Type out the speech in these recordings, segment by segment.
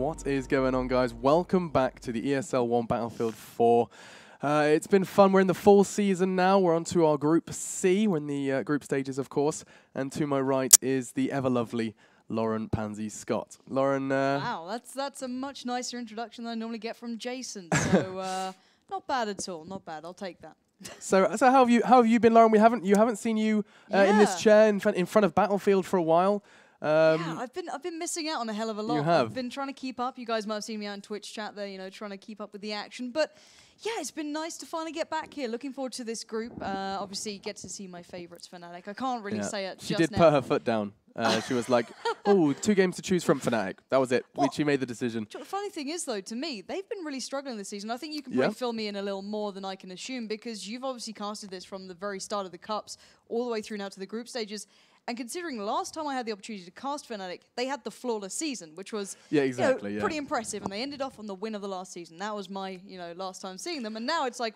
What is going on, guys? Welcome back to the ESL One Battlefield 4. It's been fun. We're in the full season now. We're on to our Group C. We're in the group stages, of course. And to my right is the ever-lovely Lauren Pansy Scott. Lauren... Wow, that's a much nicer introduction than I normally get from Jason. So, not bad at all. Not bad. I'll take that. So how have you been, Lauren? You haven't seen you in this chair in front of Battlefield for a while. Yeah, I've been missing out on a hell of a lot. You have. I've been trying to keep up. You guys might have seen me out in Twitch chat there, you know, trying to keep up with the action. But yeah, it's been nice to finally get back here. Looking forward to this group. Obviously, get to see my favourites, Fnatic. I can't really say it. She did put her foot down. She was like, "Oh, 2 games to choose from, Fnatic." That was it. She made the decision. The funny thing is, though, to me, they've been really struggling this season. I think you can probably fill me in a little more than I can assume, because you've obviously casted this from the very start of the Cups all the way through now to the group stages. And considering the last time I had the opportunity to cast Fnatic, they had the flawless season, which was pretty impressive. And they ended off on the win of the last season. That was my last time seeing them. And now it's like,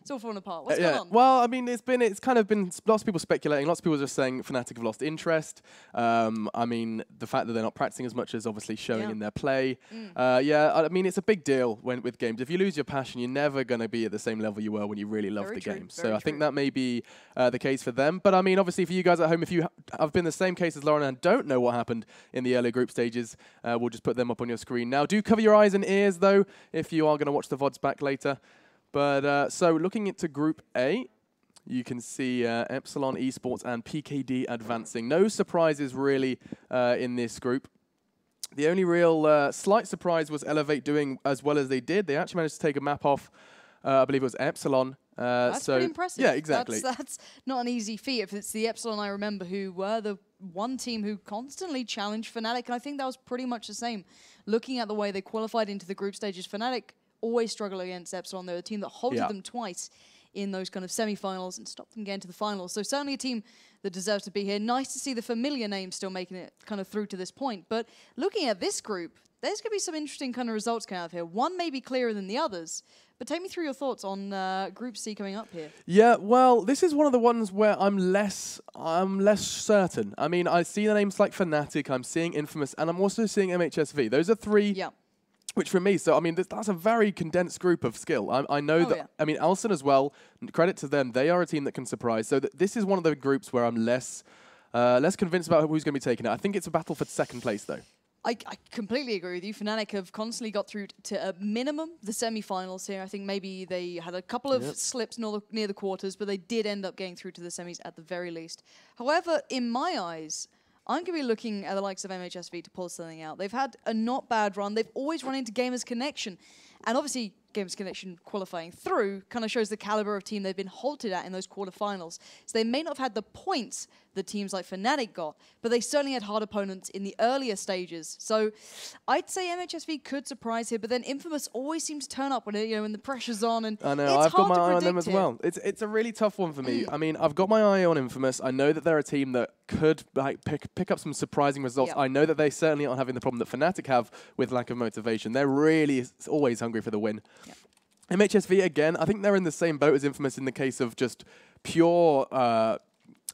it's all falling apart. What's going on? Well, I mean, it's kind of been lots of people speculating. Lots of people just saying Fnatic have lost interest. I mean, the fact that they're not practicing as much is obviously showing in their play. I mean, it's a big deal with games. If you lose your passion, you're never going to be at the same level you were when you really loved the game. So I think that may be the case for them. But I mean, obviously, for you guys at home, if you have been the same case as Lauren and don't know what happened in the earlier group stages, we'll just put them up on your screen now. Do cover your eyes and ears, though, if you are going to watch the VODs back later. But so looking into Group A, you can see Epsilon Esports and PKD advancing. No surprises, really, in this group. The only real slight surprise was Elevate doing as well as they did. They actually managed to take a map off, I believe it was Epsilon. That's pretty impressive. Yeah, exactly. That's not an easy feat. If it's the Epsilon I remember, who were the one team who constantly challenged Fnatic, and I think that was pretty much the same. Looking at the way they qualified into the group stages, Fnatic always struggle against Epsilon. They're a team that halted them twice in those kind of semi-finals and stopped them getting to the finals. So certainly a team that deserves to be here. Nice to see the familiar names still making it kind of through to this point. But looking at this group, there's going to be some interesting kind of results coming out of here. One may be clearer than the others, but take me through your thoughts on Group C coming up here. Yeah, well, this is one of the ones where I'm less certain. I mean, I see the names like Fnatic, I'm seeing Infamous, and I'm also seeing MHSV. Those are three, which for me, so I mean, that's a very condensed group of skill. I know that, I mean, Alsen as well, credit to them, they are a team that can surprise. So this is one of the groups where I'm less convinced about who's going to be taking it. I think it's a battle for second place, though. I completely agree with you. Fnatic have constantly got through to a minimum the semi-finals here. I think maybe they had a couple of slips near the quarters, but they did end up getting through to the semis at the very least. However, in my eyes, I'm going to be looking at the likes of MHSV to pull something out. They've had a not bad run. They've always run into Gamers Connection. And obviously, Gamers Connection qualifying through kind of shows the caliber of team they've been halted at in those quarterfinals. So they may not have had the points that teams like Fnatic got, but they certainly had hard opponents in the earlier stages. So I'd say MHSV could surprise here, but then Infamous always seems to turn up when when the pressure's on, and I know, I've got my eye on them as well. It's a really tough one for me. I mean, I've got my eye on Infamous. I know that they're a team that could pick up some surprising results. I know that they certainly aren't having the problem that Fnatic have with lack of motivation. They're really always hungry for the win. MHSV, again, I think they're in the same boat as Infamous in the case of just pure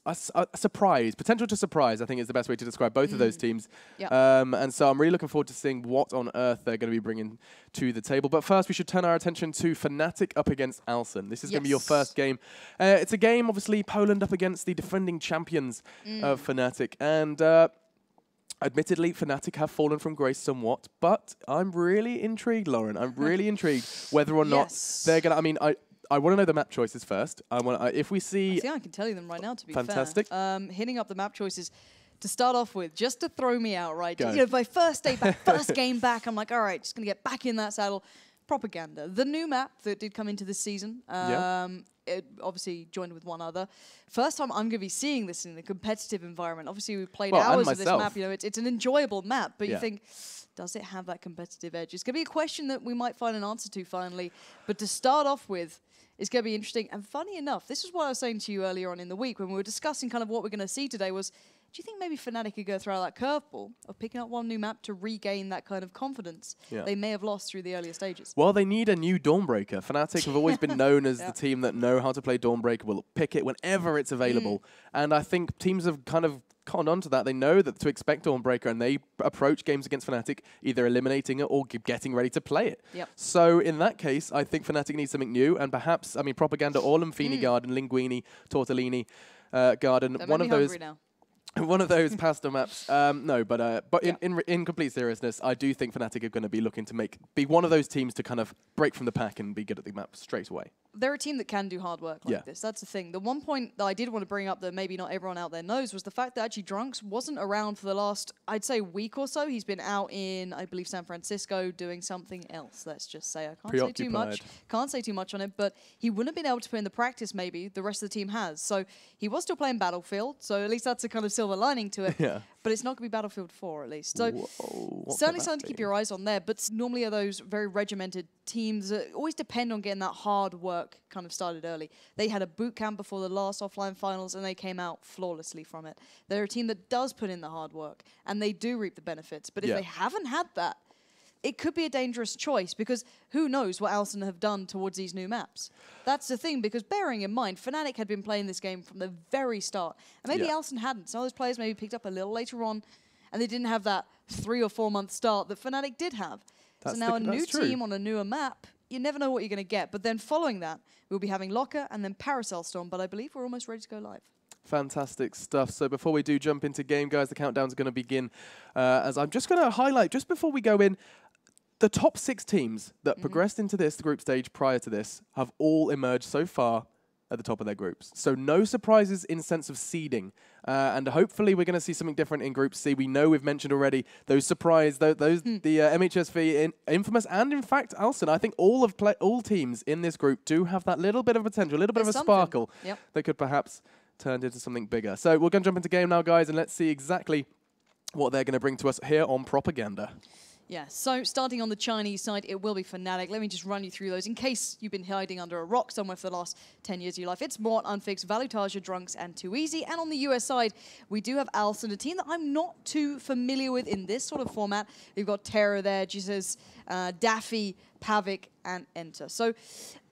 a surprise. Potential to surprise, I think, is the best way to describe both of those teams. And so I'm really looking forward to seeing what on earth they're going to be bringing to the table. But first, we should turn our attention to Fnatic up against Alsen. This is going to be your first game. It's a game, obviously, Poland up against the defending champions of Fnatic. And admittedly, Fnatic have fallen from grace somewhat, but I'm really intrigued, Lauren. I'm really intrigued whether or not they're going to... I mean, I want to know the map choices first. If we see... I think I can tell you them right now, to be fantastic. Fair. Hitting up the map choices to start off with, just to throw me out, right? You know, my first day back, first game back, I'm like, all right, just going to get back in that saddle. Propaganda. The new map that did come into this season, it obviously joined with one other. First time I'm going to be seeing this in a competitive environment. Obviously, we played hours of this map. You know, it's an enjoyable map, but you think, does it have that competitive edge? It's going to be a question that we might find an answer to finally. But to start off with, it's going to be interesting. And funny enough, this is what I was saying to you earlier on in the week when we were discussing kind of what we're going to see today was, do you think maybe Fnatic could go throw that curveball of picking up one new map to regain that kind of confidence they may have lost through the earlier stages? Well, they need a new Dawnbreaker. Fnatic have always been known as the team that know how to play Dawnbreaker, will pick it whenever it's available. And I think teams have kind of cottoned onto that. They know that to expect Dawnbreaker, and they approach games against Fnatic either eliminating it or getting ready to play it. Yep. So in that case, I think Fnatic needs something new, and perhaps, I mean, Propaganda or Lamfini Garden, Linguini, Tortellini Garden, one of those. One of those pasta maps. No, but in complete seriousness, I do think Fnatic are going to be looking to be one of those teams to kind of break from the pack and be good at the map straight away. They're a team that can do hard work like this. That's the thing. The one point that I did want to bring up that maybe not everyone out there knows was the fact that actually Drunks wasn't around for the last, I'd say, week or so. He's been out in, I believe, San Francisco doing something else. Let's just say. I can't say too much. Can't say too much on it, but he wouldn't have been able to put in the practice maybe the rest of the team has. So he was still playing Battlefield, so at least that's a kind of silver lining to it. Yeah. But it's not going to be Battlefield 4 at least. So certainly something to keep your eyes on there. But normally are those very regimented teams that always depend on getting that hard work kind of started early. They had a boot camp before the last offline finals and they came out flawlessly from it. They're a team that does put in the hard work and they do reap the benefits. But if they haven't had that, it could be a dangerous choice because who knows what Alsen have done towards these new maps. That's the thing, because bearing in mind, Fnatic had been playing this game from the very start. And maybe Alsen hadn't. Some of those players maybe picked up a little later on and they didn't have that 3 or 4 month start that Fnatic did have. So now a new team on a newer map, you never know what you're going to get. But then following that, we'll be having Locker and then Paracel Storm. But I believe we're almost ready to go live. Fantastic stuff. So before we do jump into game, guys, the countdown's going to begin. As I'm just going to highlight, just before we go in, the top 6 teams that progressed into the group stage prior to this have all emerged so far at the top of their groups. So no surprises in sense of seeding. And hopefully we're going to see something different in Group C. We know we've mentioned already those surprise, the MHSV, Infamous, and in fact Alsen. I think all teams in this group do have that little bit of potential, a little bit of a sparkle that could perhaps turn into something bigger. So we're going to jump into game now, guys, and let's see exactly what they're going to bring to us here on Propaganda. Yeah, so starting on the Chinese side, it will be Fnatic. Let me just run you through those in case you've been hiding under a rock somewhere for the last 10 years of your life. It's Mort, Unfixed, Valutaja, Drunks, and Too Easy. And on the US side, we do have Alsen, a team that I'm not too familiar with in this sort of format. We've got Terra there, Jesus, Daffy, Pavik, and Enter. So,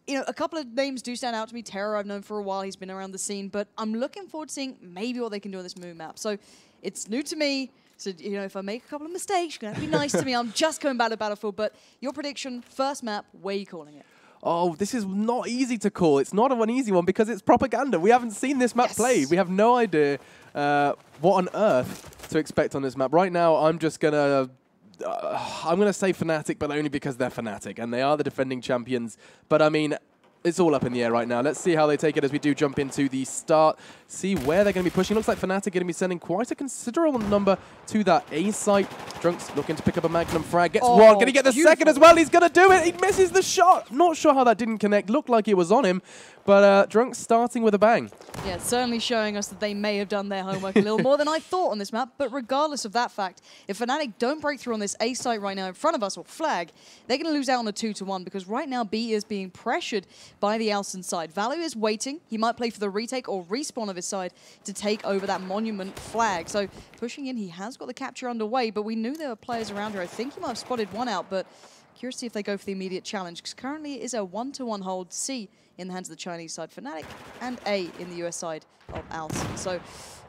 you know, a couple of names do stand out to me. Terra I've known for a while. He's been around the scene. But I'm looking forward to seeing maybe what they can do on this moon map. So it's new to me. So, you know, if I make a couple of mistakes, you're going to have to be nice to me. I'm just coming back to Battlefield. But your prediction, first map, where are you calling it? Oh, this is not easy to call. It's not an easy one because it's Propaganda. We haven't seen this map played. We have no idea what on earth to expect on this map. Right now, I'm just going to... I'm going to say Fnatic, but only because they're Fnatic. And they are the defending champions. But, I mean... it's all up in the air right now. Let's see how they take it as we do jump into the start. See where they're going to be pushing. Looks like Fnatic are going to be sending quite a considerable number to that A site. Drunks looking to pick up a Magnum frag. Gets one. Going to get the second as well. He's going to do it. He misses the shot. Not sure how that didn't connect. Looked like it was on him. But Drunks starting with a bang. Yeah, certainly showing us that they may have done their homework a little more than I thought on this map. But regardless of that fact, if Fnatic don't break through on this A site right now in front of us, or flag, they're going to lose out on a 2-1 because right now B is being pressured by the Alsen side. Valu is waiting. He might play for the retake or respawn of his side to take over that monument flag. So pushing in, he has got the capture underway, but we knew there were players around here. I think he might have spotted one out, but curious to see if they go for the immediate challenge, because currently it is a 1-1 hold. C in the hands of the Chinese side, Fnatic, and A in the US side of Alsen. So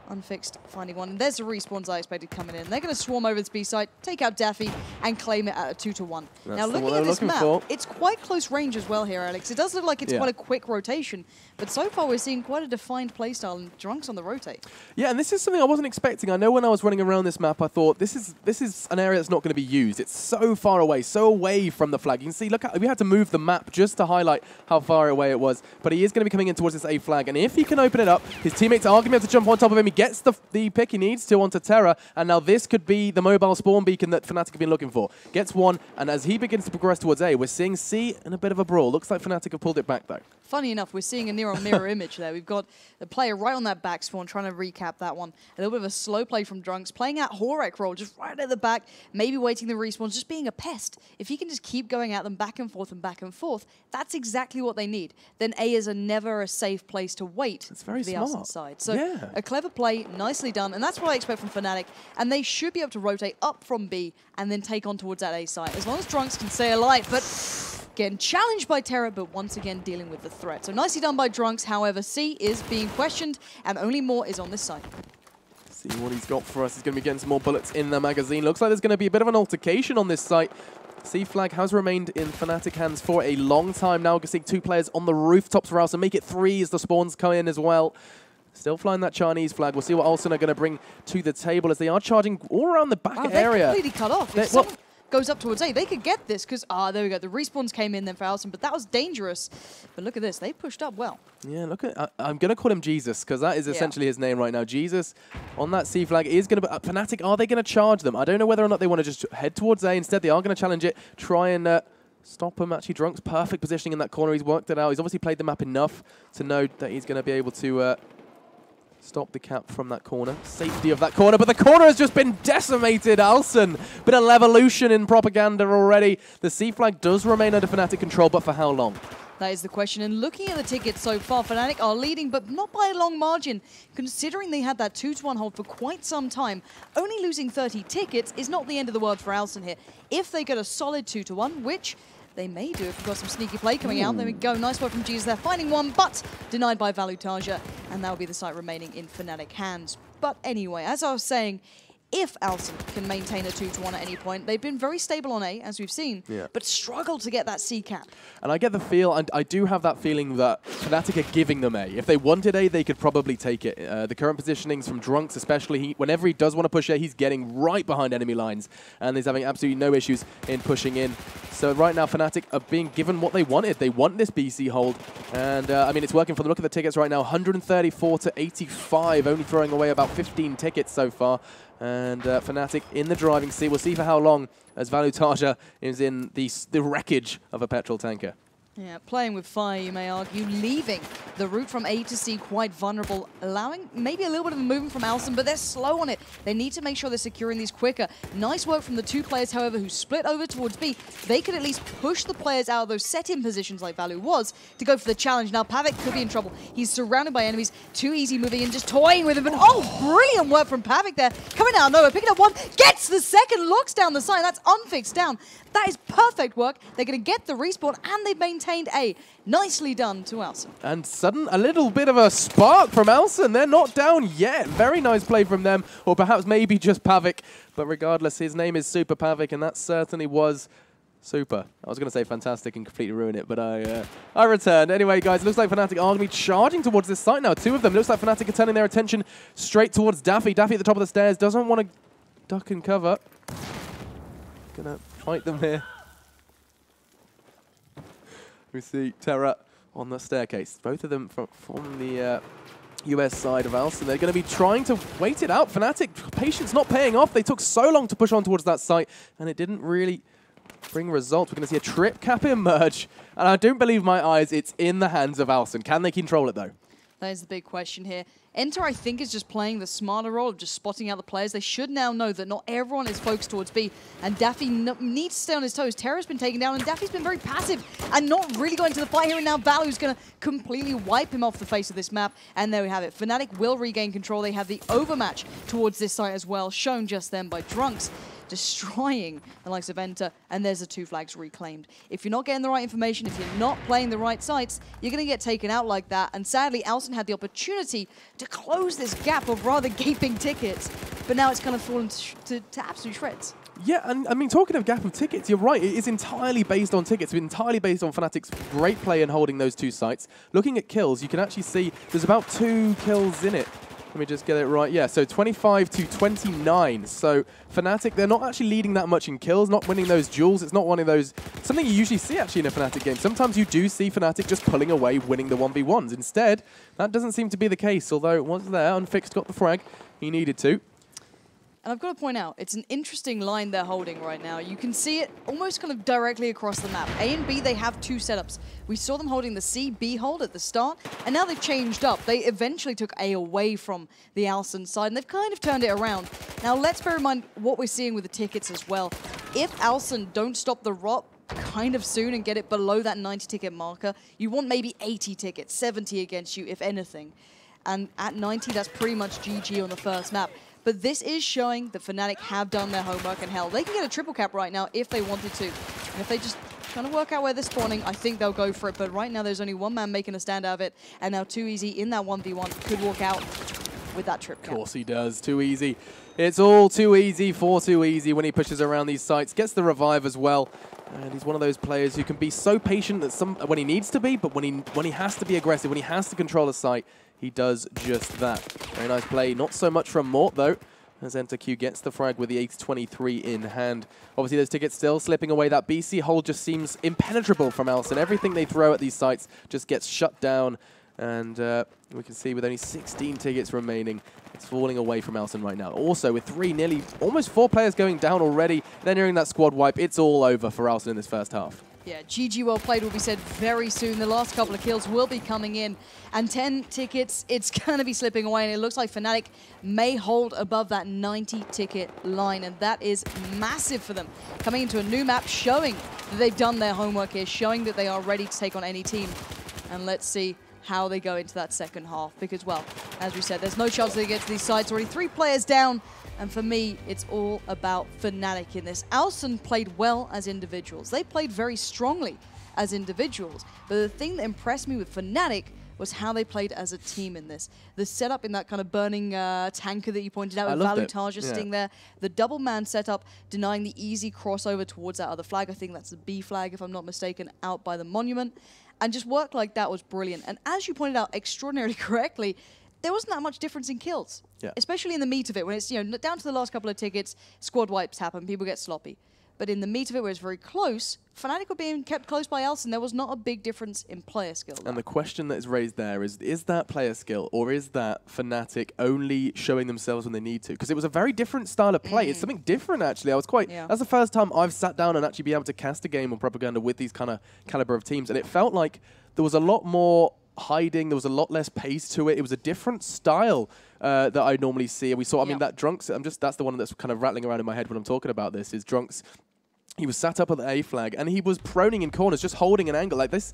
Unfixed finding one. And there's the respawns I expected coming in. They're going to swarm over this B site, take out Daffy, and claim it at a 2-1. Now, looking at this map, it's quite close range as well here, Alex. It does look like it's quite a quick rotation, but so far we're seeing quite a defined playstyle and Drunks on the rotate. Yeah, and this is something I wasn't expecting. I know when I was running around this map, I thought this is an area that's not going to be used. It's so far away, so away from the flag. You can see, look, we had to move the map just to highlight how far away it was, but he is going to be coming in towards this A flag, and if he can open it up, his teammates are going to be able to jump on top of him. He gets the pick he needs to onto Terra, and now this could be the mobile spawn beacon that Fnatic have been looking for. Gets one, and as he begins to progress towards A, we're seeing C in a bit of a brawl. Looks like Fnatic have pulled it back, though. Funny enough, we're seeing a mirror image there. We've got the player right on that back spawn, trying to recap that one. A little bit of a slow play from Drunks, playing out Horek roll, just right at the back, maybe waiting the respawns, just being a pest. If he can just keep going at them back and forth, that's exactly what they need. Then A is never a safe place to wait. It's very smart. The Alsen side. So a clever play, nicely done, and that's what I expect from Fnatic. And they should be able to rotate up from B and then take on towards that A side, as long as Drunks can stay alive. But again, challenged by Terra, but once again dealing with the threat. So nicely done by Drunks. However, C is being questioned, and only more is on this side. See what he's got for us. He's going to be getting some more bullets in the magazine. Looks like there's going to be a bit of an altercation on this site. C-Flag has remained in Fnatic hands for a long time now. We can see 2 players on the rooftops for Alsen. Make it 3 as the spawns come in as well. Still flying that Chinese flag. We'll see what Alsen are going to bring to the table as they are charging all around the back area. They're completely cut off. If someone goes up towards A, they could get this because, there we go. The respawns came in then for Alsen, but that was dangerous. But look at this. They pushed up well. Yeah, look at... I'm going to call him Jesus because that is essentially his name right now. Jesus on that C flag is going to... Fnatic, are they going to charge them? I don't know whether or not they want to just head towards A. Instead, they are going to challenge it, try and... stop him. Actually, Drunk's perfect positioning in that corner. He's worked it out. He's obviously played the map enough to know that he's going to be able to stop the cap from that corner. Safety of that corner, but the corner has just been decimated. Alsen, bit of levolution in propaganda already. The C flag does remain under Fnatic control, but for how long? That is the question. And looking at the tickets so far, Fnatic are leading, but not by a long margin. Considering they had that 2-1 hold for quite some time, only losing 30 tickets is not the end of the world for Alsen here. If they get a solid 2-1, which they may do if we've got some sneaky play coming out. There we go. Nice work from Jesus there, finding one, but denied by Valutaja. And that will be the site remaining in Fnatic hands. But anyway, as I was saying, if Alsen can maintain a 2-1 at any point, they've been very stable on A, as we've seen, but struggled to get that C cap. And I get the feel, and I do have that feeling that Fnatic are giving them A. If they wanted A, they could probably take it. The current positionings from Drunks especially, whenever he does want to push A, he's getting right behind enemy lines, and he's having absolutely no issues in pushing in. So right now, Fnatic are being given what they wanted. They want this BC hold, and I mean, it's working for them. Look at the tickets right now, 134 to 85, only throwing away about 15 tickets so far. And Fnatic in the driving seat. We'll see for how long as Valutaja is in the wreckage of a petrol tanker. Yeah, playing with fire, you may argue, leaving the route from A to C quite vulnerable, allowing maybe a little bit of a movement from Alsen, but they're slow on it. They need to make sure they're securing these quicker. Nice work from the 2 players, however, who split over towards B. They could at least push the players out of those set-in positions like Valu was to go for the challenge. Now, Pavik could be in trouble. He's surrounded by enemies. Too easy moving in, just toying with him. But brilliant work from Pavik there. Coming out of nowhere, picking up one, gets the second, locks down the side. That's unfixed down. That is perfect work. They're going to get the respawn, and they've maintained A. Nicely done to Alsen. And a little bit of a spark from Alsen. They're not down yet. Very nice play from them, or perhaps maybe just Pavik. But regardless, his name is Super Pavik, and that certainly was super. I was going to say fantastic and completely ruin it, but I returned. Anyway, guys, it looks like Fnatic are going to be charging towards this site now. 2 of them. It looks like Fnatic are turning their attention straight towards Daffy. Daffy at the top of the stairs doesn't want to duck and cover. Gonna fight them here. We see Terra on the staircase. Both of them from the US side of Alsen. They're going to be trying to wait it out. Fnatic, patience not paying off. They took so long to push on towards that site, and it didn't really bring results. We're going to see a trip cap emerge, and I don't believe my eyes. It's in the hands of Alsen. Can they control it, though? That is the big question here. Enter, I think, is just playing the smarter role of just spotting out the players. They should now know that not everyone is focused towards B, and Daffy needs to stay on his toes. Terra's been taken down, and Daffy's been very passive and not really going to the fight here, and now Valu's going to completely wipe him off the face of this map, and there we have it. Fnatic will regain control. They have the overmatch towards this site as well, shown just then by Drunks, destroying the likes of Enter, and there's the 2 flags reclaimed. If you're not getting the right information, if you're not playing the right sites, you're going to get taken out like that, and sadly, Alsen had the opportunity to close this gap of rather gaping tickets, but now it's kind of fallen to absolute shreds. Yeah, and I mean, talking of gap of tickets, you're right. It is entirely based on tickets. It's entirely based on Fnatic's great play in holding those 2 sites. Looking at kills, you can actually see there's about 2 kills in it. Let me just get it right. Yeah, so 25 to 29. So Fnatic, they're not actually leading that much in kills, not winning those duels. It's not one of those, something you usually see actually in a Fnatic game. Sometimes you do see Fnatic just pulling away, winning the 1v1s. Instead, that doesn't seem to be the case, although it was there. Unfixed got the frag. He needed to. And I've got to point out, it's an interesting line they're holding right now. You can see it almost kind of directly across the map. A and B, they have 2 setups. We saw them holding the C-B hold at the start, and now they've changed up. They eventually took A away from the Alsen side, and they've kind of turned it around. Now, let's bear in mind what we're seeing with the tickets as well. If Alsen don't stop the rot kind of soon and get it below that 90-ticket marker, you want maybe 80 tickets, 70 against you, if anything. And at 90, that's pretty much GG on the first map. But this is showing that Fnatic have done their homework, and hell, they can get a triple cap right now if they wanted to. And if they just kind of work out where they're spawning, I think they'll go for it. But right now, there's only 1 man making a stand out of it, and now Too Easy in that 1v1 could walk out. with that trip cap. Of course he does. Too easy. It's all too easy for too easy when he pushes around these sites. Gets the revive as well. And he's one of those players who can be so patient that when he needs to be, but when he has to be aggressive, when he has to control a site, he does just that. Very nice play. Not so much from Mort, though, as Q gets the frag with the 8-23 in hand. Obviously, those tickets still slipping away. That BC hold just seems impenetrable from Alsen. Everything they throw at these sites just gets shut down. And we can see with only 16 tickets remaining, it's falling away from Alsen right now. Also, with nearly almost 4 players going down already, then nearing that squad wipe, it's all over for Alsen in this first half. Yeah, GG well played will be said very soon. The last couple of kills will be coming in. And 10 tickets, it's going to be slipping away. And it looks like Fnatic may hold above that 90-ticket line. And that is massive for them. Coming into a new map, showing that they've done their homework here, showing that they are ready to take on any team. And let's see how they go into that second half. Because, well, as we said, there's no chance they get to these sides. Already 3 players down. And for me, it's all about Fnatic in this. Alsen played well as individuals. They played very strongly as individuals. But the thing that impressed me with Fnatic was how they played as a team in this. The setup in that kind of burning tanker that you pointed out with Valutaja sitting there. The double man setup, denying the easy crossover towards that other flag. I think that's the B flag, if I'm not mistaken, out by the monument. And just work like that was brilliant. And as you pointed out extraordinarily correctly, there wasn't that much difference in kills, especially in the meat of it. When it's down to the last couple of tickets, squad wipes happen, people get sloppy. But in the meat of it, where it's very close, Fnatic were being kept close by Alsen. There was not a big difference in player skill. And the question that is raised there is that player skill, or is that Fnatic only showing themselves when they need to? Because it was a very different style of play. It's something different, actually. I was quite... That's the first time I've sat down and actually be able to cast a game on Propaganda with these kind of caliber of teams. And it felt like there was a lot more hiding, there was a lot less pace to it. It was a different style that I normally see. And we saw, I mean, that Drunks, that's the one that's kind of rattling around in my head when I'm talking about this, is Drunks. He was sat up at the A flag, and he was proning in corners, just holding an angle. Like this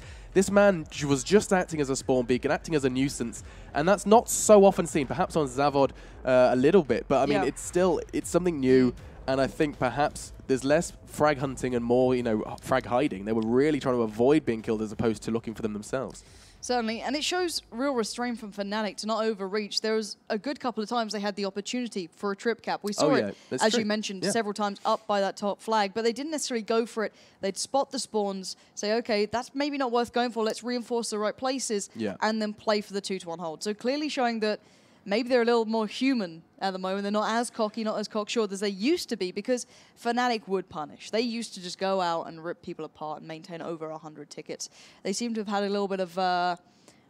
man was just acting as a spawn beacon, acting as a nuisance, and that's not so often seen. Perhaps on Zavod a little bit, but I mean, it's something new. And I think perhaps there's less frag hunting and more, frag hiding. They were really trying to avoid being killed as opposed to looking for them themselves. Certainly, and it shows real restraint from Fnatic to not overreach. There was a good couple of times they had the opportunity for a trip cap. We saw it, as you mentioned, several times up by that top flag, but they didn't necessarily go for it. They'd spot the spawns, say, okay, that's maybe not worth going for. Let's reinforce the right places, and then play for the 2-1 hold. So clearly showing that maybe they're a little more human at the moment. They're not as cocky, not as cocksure as they used to be, because Fnatic would punish. They used to just go out and rip people apart and maintain over 100 tickets. They seem to have had a little bit of, I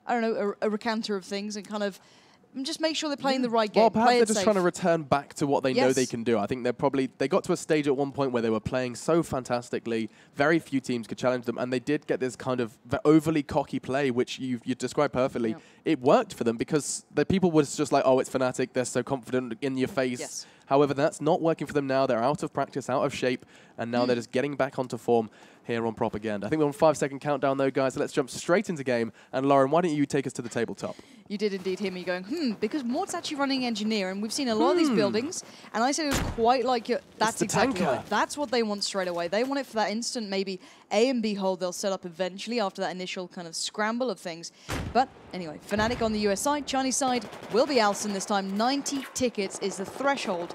don't know, a recanter of things and kind of just make sure they're playing the right game. Well, perhaps they're just trying to return back to what they know they can do. I think they got to a stage at one point where they were playing so fantastically, very few teams could challenge them, and they did get this kind of overly cocky play, which you described perfectly. It worked for them because the people were just like, oh, it's Fnatic, they're so confident in your face. However, that's not working for them now. They're out of practice, out of shape, and now they're just getting back onto form here on Propaganda. I think we're on 5-second countdown though, guys, so let's jump straight into game. And Lauren, why don't you take us to the tabletop? You did indeed hear me going, because Mort's actually running engineer, and we've seen a lot of these buildings, and I said it was quite like that's exactly right. That's what they want straight away. They want it for that instant, maybe A and B hold they'll set up eventually after that initial kind of scramble of things. But anyway, Fnatic on the US side, Chinese side will be Alsen this time. 90 tickets is the threshold.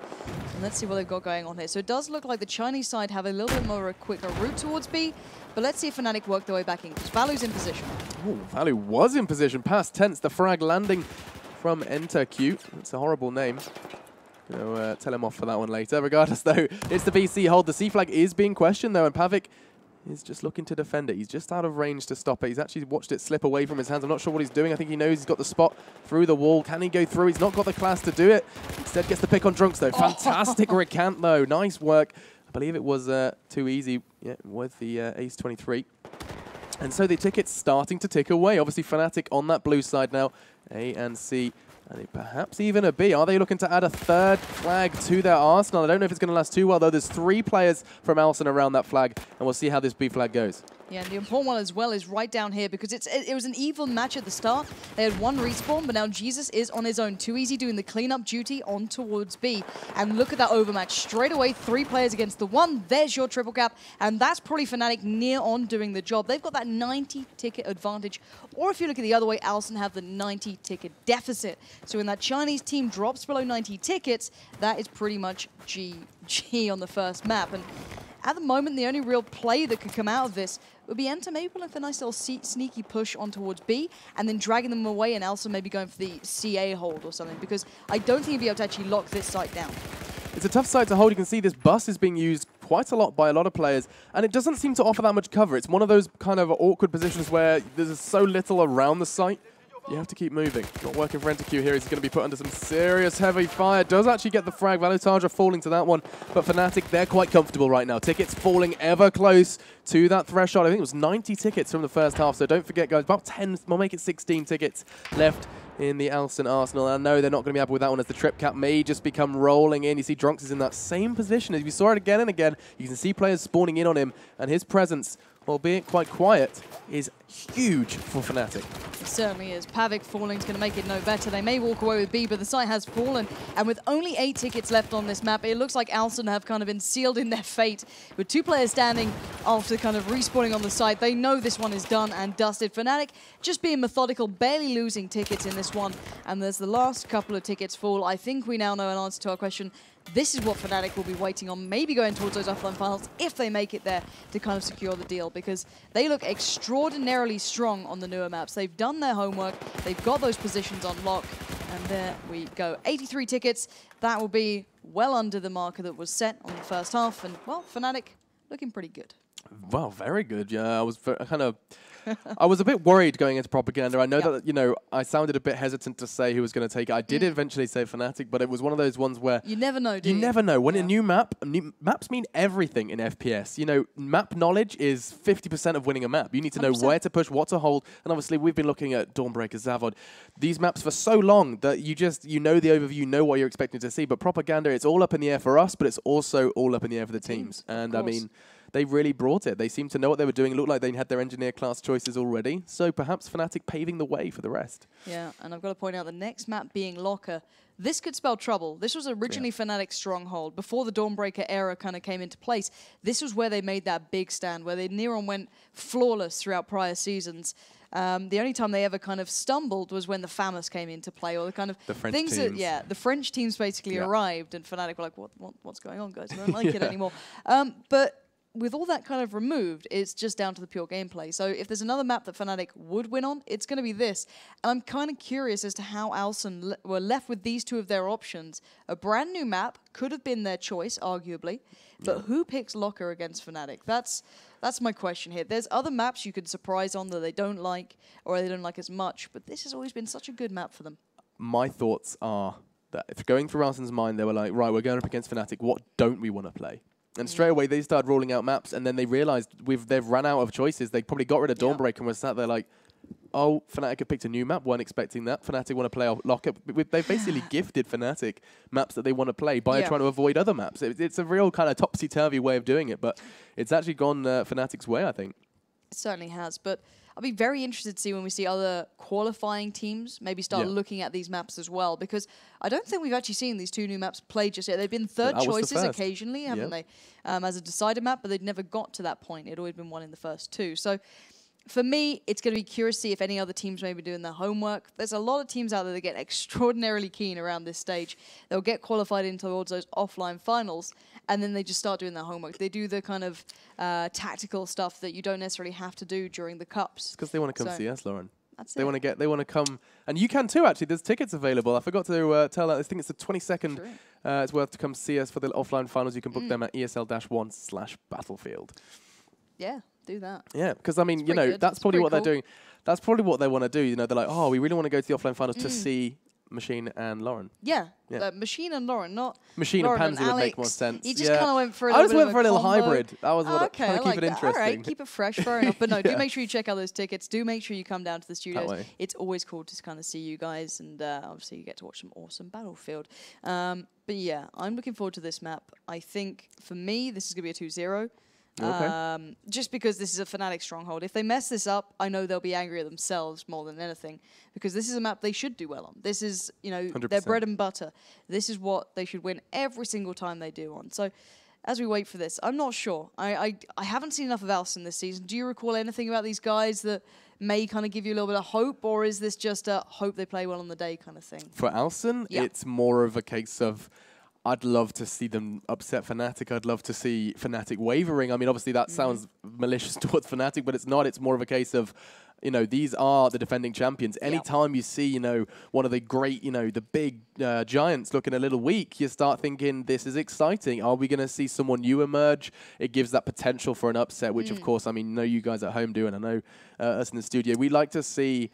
And let's see what they've got going on here. So it does look like the Chinese side have a little bit more of a quicker route towards B, but let's see if Fnatic work their way back in, because Valu's in position. Ooh, Valu was in position, past tense, the frag landing from Q. That's a horrible name. Tell him off for that one later. Regardless though, it's the BC hold. The C flag is being questioned though, and Pavik is just looking to defend it. He's just out of range to stop it. He's actually watched it slip away from his hands. I'm not sure what he's doing. I think he knows he's got the spot through the wall. Can he go through? He's not got the class to do it. Instead gets the pick on Drunks though. Fantastic recant though. Nice work. I believe it was too easy with the ace 23. And so the ticket's starting to tick away. Obviously Fnatic on that blue side now. A and C. And perhaps even a B. Are they looking to add a third flag to their arsenal? I don't know if it's going to last too well, though. There's 3 players from Alsen around that flag, and we'll see how this B flag goes. Yeah, and the important one as well is right down here because it was an even match at the start. They had one respawn, but now Jesus is on his own. Too easy doing the cleanup duty on towards B. And look at that overmatch. Straight away, 3 players against the 1. There's your triple cap. And that's probably Fnatic near on doing the job. They've got that 90 ticket advantage. Or if you look at the other way, Alsen have the 90 ticket deficit. So when that Chinese team drops below 90 tickets, that is pretty much GG on the first map. And at the moment, the only real play that could come out of this would be Enter maybe with a nice little sneaky push on towards B and then dragging them away and also maybe going for the CA hold or something because I don't think he'd be able to actually lock this site down. It's a tough site to hold. You can see this bus is being used quite a lot by a lot of players and it doesn't seem to offer that much cover. It's one of those kind of awkward positions where there's so little around the site. You have to keep moving. Not working for Q here. He's going to be put under some serious heavy fire. Does actually get the frag. Valotaja falling to that one. But Fnatic, they're quite comfortable right now. Tickets falling ever close to that threshold. I think it was 90 tickets from the first half. So don't forget, guys, about 10, we'll make it 16 tickets left in the Alsen Arsenal. I know they're not going to be happy with that one as the trip cap may just become rolling in. You see Drunks is in that same position as we saw it again and again. You can see players spawning in on him and his presence, albeit quite quiet, is huge for Fnatic. It certainly is. Pavik falling is going to make it no better. They may walk away with B, but the site has fallen. And with only 8 tickets left on this map, it looks like Alsen have kind of been sealed in their fate. With 2 players standing after kind of respawning on the site, they know this one is done and dusted. Fnatic just being methodical, barely losing tickets in this one. And there's the last couple of tickets fall. I think we now know an answer to our question. This is what Fnatic will be waiting on, maybe going towards those offline finals if they make it there to kind of secure the deal, because they look extraordinarily strong on the newer maps. They've done their homework, they've got those positions on lock, and there we go. 83 tickets, that will be well under the marker that was set on the first half, and well, Fnatic looking pretty good. Well, very good. Yeah, I was I was a bit worried going into Propaganda. I know that, you know, I sounded a bit hesitant to say who was going to take it. I did eventually say Fnatic, but it was one of those ones where... You never know, do you? You never know. When a new maps mean everything in FPS. You know, map knowledge is 50% of winning a map. You need to know 100%. Where to push, what to hold. And obviously, we've been looking at Dawnbreaker, Zavod. These maps for so long that you know the overview, you know what you're expecting to see. But Propaganda, it's all up in the air for us, but it's also all up in the air for the teams. And I mean... They really brought it. They seemed to know what they were doing. It looked like they had their engineer class choices already. So perhaps Fnatic paving the way for the rest. Yeah, and I've got to point out the next map being Locker. This could spell trouble. This was originally Fnatic's stronghold. Before the Dawnbreaker era kind of came into place, this was where they made that big stand, where they near on went flawless throughout prior seasons. The only time they ever kind of stumbled was when the FAMAS came into play, or the kind of the French things teams. That, the French teams basically arrived, and Fnatic were like, what's going on, guys? I don't like it anymore. But with all that kind of removed, it's just down to the pure gameplay. So if there's another map that Fnatic would win on, it's going to be this. And I'm kind of curious as to how Alsen were left with these 2 of their options. A brand new map could have been their choice, arguably, but who picks Locker against Fnatic? That's my question here. There's other maps you could surprise on that they don't like, or they don't like as much, but this has always been such a good map for them. My thoughts are that if going through Alsen's mind, they were like, right, we're going up against Fnatic, what don't we want to play? And straight away, they started rolling out maps, and then they realized they've run out of choices. They probably got rid of Dawnbreaker and were sat there like, oh, Fnatic have picked a new map, weren't expecting that. Fnatic want to play Locker. They've basically gifted Fnatic maps that they want to play by trying to avoid other maps. It's a real kind of topsy-turvy way of doing it, but it's actually gone Fnatic's way, I think. It certainly has, but I'll be very interested to see when we see other qualifying teams maybe start looking at these maps as well, because I don't think we've actually seen these 2 new maps played just yet. They've been third choices occasionally, haven't they, as a decided map, but they'd never got to that point. It'd always been one in the first 2. So for me, it's going to be curious to see if any other teams may be doing their homework. There's a lot of teams out there that get extraordinarily keen around this stage. They'll get qualified in towards those offline finals, and then they just start doing their homework. They do the kind of tactical stuff that you don't necessarily have to do during the cups. Because they want to come see us, Lauren. That's they want to come, and you can too. Actually, there's tickets available. I forgot to tell that. I think it's the 22nd. It's worth to come see us for the offline finals. You can book them at ESL-1/Battlefield. Yeah. Do that. Yeah, because I mean, you know, that's probably what they're doing. That's probably what they want to do. You know, they're like, oh, we really want to go to the offline finals to see Machine and Lauren. Yeah, Machine and Lauren, not Machine Lauren and Pansy would make more sense. You just kind of went for a little hybrid. That was what trying to keep it interesting. All right, keep it fresh, fair enough. But no, do make sure you check out those tickets. Do make sure you come down to the studios. It's always cool to kind of see you guys, and obviously you get to watch some awesome Battlefield. But yeah, I'm looking forward to this map. I think for me, this is gonna be a 2-0. Okay. Just because this is a Fnatic stronghold. If they mess this up, I know they'll be angry at themselves more than anything, because this is a map they should do well on. This is, you know, 100%. their bread and butter. This is what they should win every single time they do on. So as we wait for this, I'm not sure. I haven't seen enough of Alsen this season. Do you recall anything about these guys that may kind of give you a little bit of hope, or is this just a hope they play well on the day kind of thing? For Alsen, it's more of a case of I'd love to see them upset Fnatic. I'd love to see Fnatic wavering. I mean, obviously that sounds malicious towards Fnatic, but it's not. It's more of a case of, you know, these are the defending champions. Anytime you see, you know, one of the great, you know, the big giants looking a little weak, you start thinking, this is exciting. Are we going to see someone new emerge? It gives that potential for an upset, which, of course, I mean, I know you guys at home do, and I know us in the studio. We like to see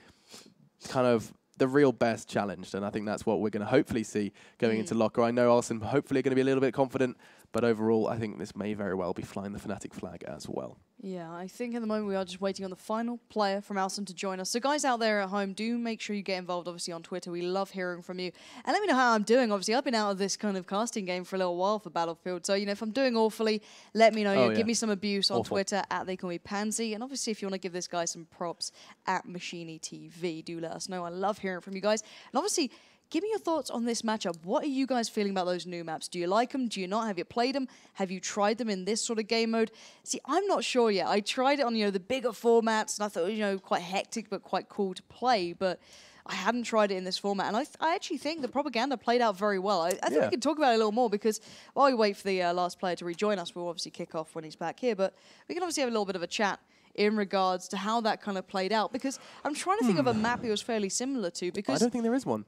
kind of the real best challenged, and I think that's what we're going to hopefully see going into Locker. I know Alsen hopefully going to be a little bit confident, but overall, I think this may very well be flying the Fnatic flag as well. Yeah, I think at the moment we are just waiting on the final player from Alsen to join us. So guys out there at home, do make sure you get involved, obviously, on Twitter. We love hearing from you. And let me know how I'm doing. Obviously, I've been out of this kind of casting game for a little while for Battlefield. So, you know, if I'm doing awfully, let me know. Give me some abuse on Twitter, at They Call Me Pansy. And obviously, if you want to give this guy some props, at MachinyTV, do let us know. I love hearing from you guys. And obviously, give me your thoughts on this matchup. What are you guys feeling about those new maps? Do you like them? Do you not? Have you played them? Have you tried them in this sort of game mode? See, I'm not sure yet. I tried it on, you know, the bigger formats, and I thought, you know, quite hectic but quite cool to play, but I hadn't tried it in this format, and I actually think the propaganda played out very well. I think we can talk about it a little more, because while we wait for the last player to rejoin us, we'll obviously kick off when he's back here, but we can obviously have a little bit of a chat in regards to how that kind of played out, because I'm trying to think of a map it was fairly similar to, because I don't think there is one.